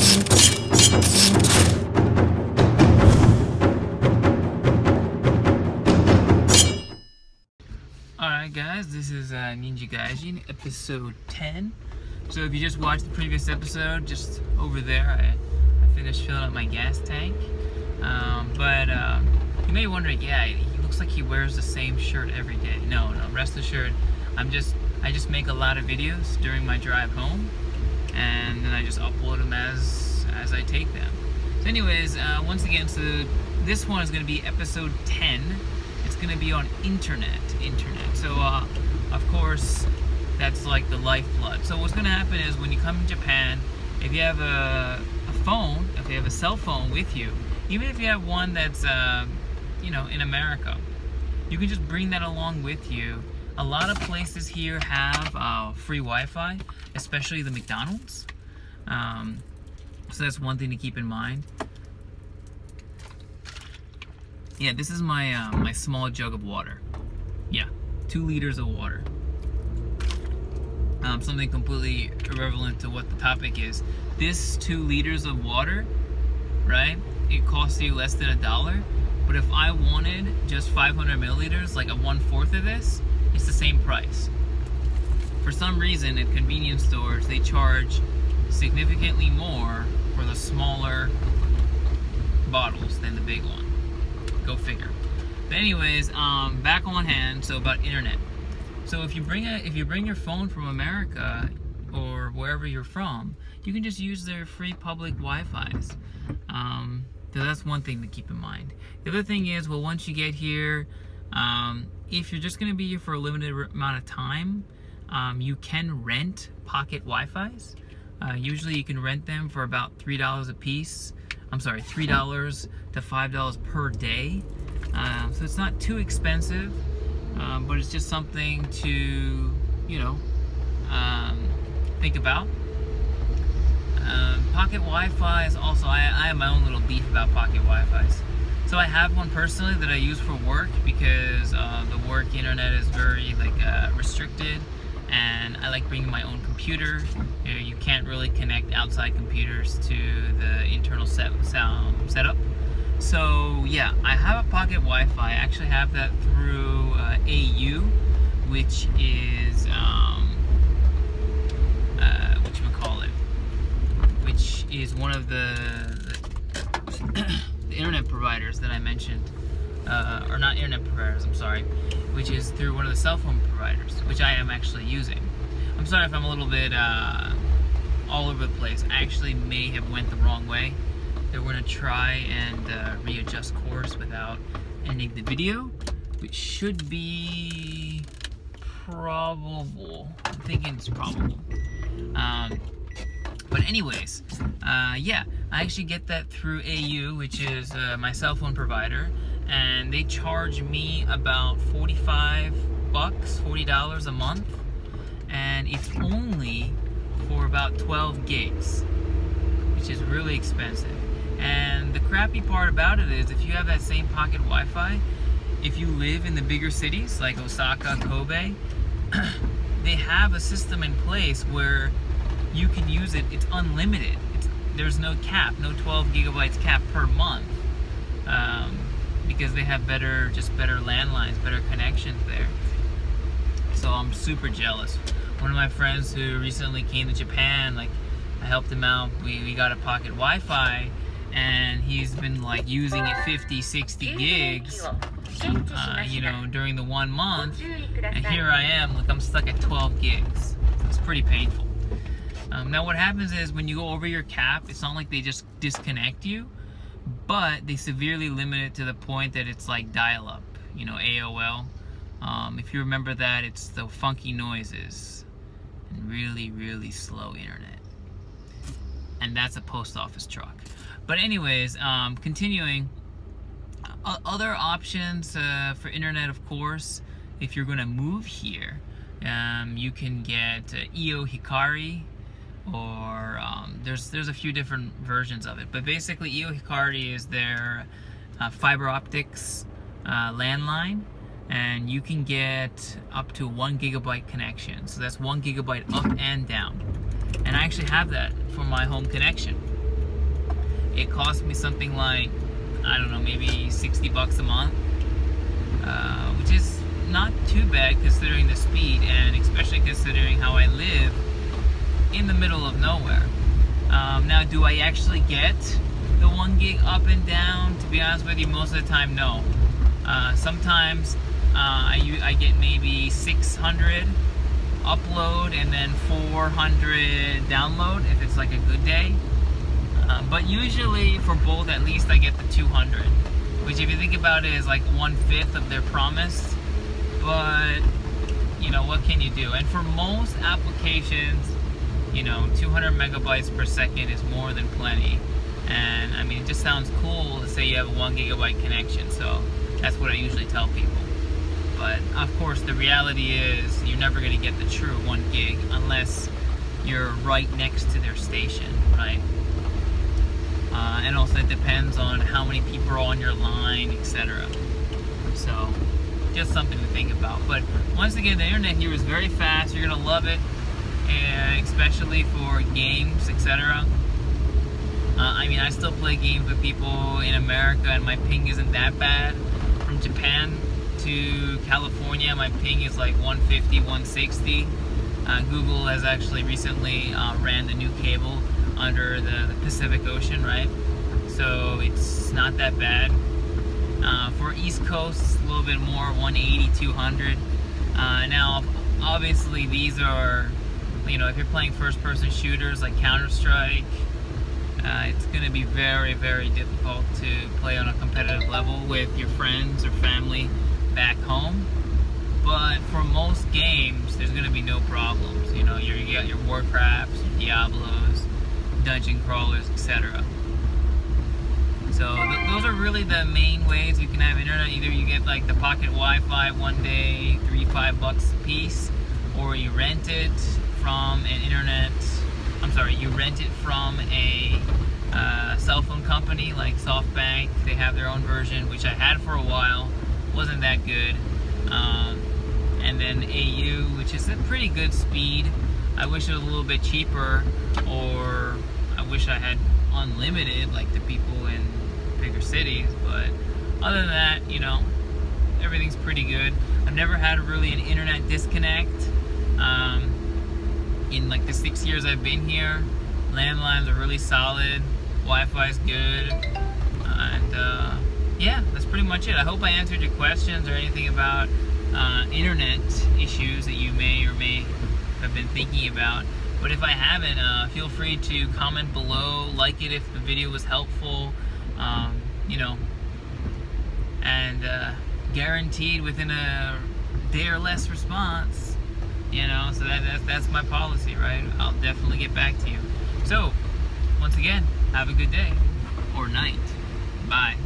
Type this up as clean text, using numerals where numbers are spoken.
Alright guys, this is NinjaGaijin episode 10. So if you just watched the previous episode, just over there, I finished filling up my gas tank. You may be wondering, yeah, he looks like he wears the same shirt every day. No, rest assured, I just make a lot of videos during my drive home, and then I just upload them as I take them. So anyways, once again, so this one is going to be episode 10. It's going to be on internet. So of course, that's like the lifeblood. So what's going to happen is when you come to Japan, if you have a phone, if you have a cell phone with you, even if you have one that's you know, in America, you can just bring that along with you. A lot of places here have free Wi-Fi, especially the McDonald's. So that's one thing to keep in mind. Yeah, this is my my small jug of water. Yeah, 2 liters of water. Something completely irrelevant to what the topic is. This 2 liters of water, right? It costs you less than $1. But if I wanted just 500 milliliters, like a 1/4 of this, it's the same price. For some reason, at convenience stores, they charge significantly more for the smaller bottles than the big one. Go figure. But anyways, back on hand. So about internet. So if you bring your phone from America or wherever you're from, you can just use their free public Wi-Fi's. So that's one thing to keep in mind. The other thing is, well, once you get here, if you're just going to be here for a limited amount of time, you can rent pocket Wi-Fi's. Usually you can rent them for about $3 a piece. I'm sorry, $3 to $5 per day. So it's not too expensive, but it's just something to, you know, think about. Pocket Wi-Fi is also, I have my own little beef about pocket Wi-Fi's. So I have one personally that I use for work because the work internet is very restricted, and I like bringing my own computer. You can't really connect outside computers to the internal setup. So yeah, I have a pocket Wi-Fi. I actually have that through AU, which is which is one of the internet providers that I mentioned, or not internet providers, I'm sorry, which is through one of the cell phone providers, which I am actually using. I'm sorry if I'm a little bit all over the place. I actually may have went the wrong way. We're going to try and readjust course without ending the video, which should be probable. I'm thinking it's probable. But anyways, yeah, I actually get that through AU, which is my cell phone provider, and they charge me about $40 a month, and it's only for about 12 gigs, which is really expensive. And the crappy part about it is, if you have that same pocket Wi-Fi, if you live in the bigger cities like Osaka, Kobe, they have a system in place where you can use it. It's unlimited. There's no cap, no 12 gigabytes cap per month, because they have better landlines, better connections there. So I'm super jealous. One of my friends who recently came to Japan, like, I helped him out. We got a pocket Wi-Fi, and he's been like using it 50, 60 gigs, you know, during the 1 month. And here I am, like, I'm stuck at 12 gigs. It's pretty painful. Now what happens is, when you go over your cap, it's not like they just disconnect you, but they severely limit it to the point that it's like dial-up, you know, AOL. If you remember that, it's the funky noises and really, really slow internet. And that's a post office truck. But anyways, continuing, other options for internet, of course, if you're going to move here, you can get EO Hikari, or there's a few different versions of it, but basically EO Hikari is their fiber optics landline, and you can get up to 1 gigabyte connection. So that's 1 gigabyte up and down, and I actually have that for my home connection. it cost me something like, I don't know, maybe 60 bucks a month, which is not too bad considering the speed, and especially considering how I live in the middle of nowhere. Now, do I actually get the 1 gig up and down? To be honest with you, most of the time, no. Sometimes I get maybe 600 upload and then 400 download if it's like a good day. But usually for both, at least I get the 200, which if you think about it is like 1/5 of their promise. But you know, what can you do? And for most applications, you know, 200 megabytes per second is more than plenty. And I mean, it just sounds cool to say you have a 1 gigabyte connection, so that's what I usually tell people. But of course, the reality is you're never going to get the true 1 gig unless you're right next to their station, right? And also it depends on how many people are on your line, etc. So just something to think about. But once again, the internet here is very fast. You're going to love it, and especially for games, etc. I mean, I still play games with people in America, and my ping isn't that bad. From Japan to California, my ping is like 150, 160. Google has actually recently ran the new cable under the Pacific Ocean, right? So it's not that bad. For East Coast, it's a little bit more, 180, 200. Now, obviously, these are, you know, if you're playing first-person shooters like Counter-Strike, it's going to be very, very difficult to play on a competitive level with your friends or family back home. But for most games, there's going to be no problems. You know, you got your Warcrafts, your Diablos, dungeon crawlers, etc. So those are really the main ways you can have internet. Either you get like the pocket Wi-Fi one day, $3-5 a piece, or you rent it from an internet. I'm sorry, you rent it from a cell phone company like SoftBank. They have their own version, which I had for a while. Wasn't that good. And then AU, which is a pretty good speed. I wish it was a little bit cheaper, or I wish I had unlimited like the people in bigger cities. But other than that, you know, everything's pretty good. I've never had really an internet disconnect. In like the 6 years I've been here, landlines are really solid, Wi-Fi is good, and yeah, that's pretty much it. I hope I answered your questions or anything about internet issues that you may or may have been thinking about. But if I haven't, feel free to comment below, like it if the video was helpful, you know, and guaranteed within a day or less response. You know, so that's my policy, right? I'll definitely get back to you. So, once again, have a good day or night. Bye.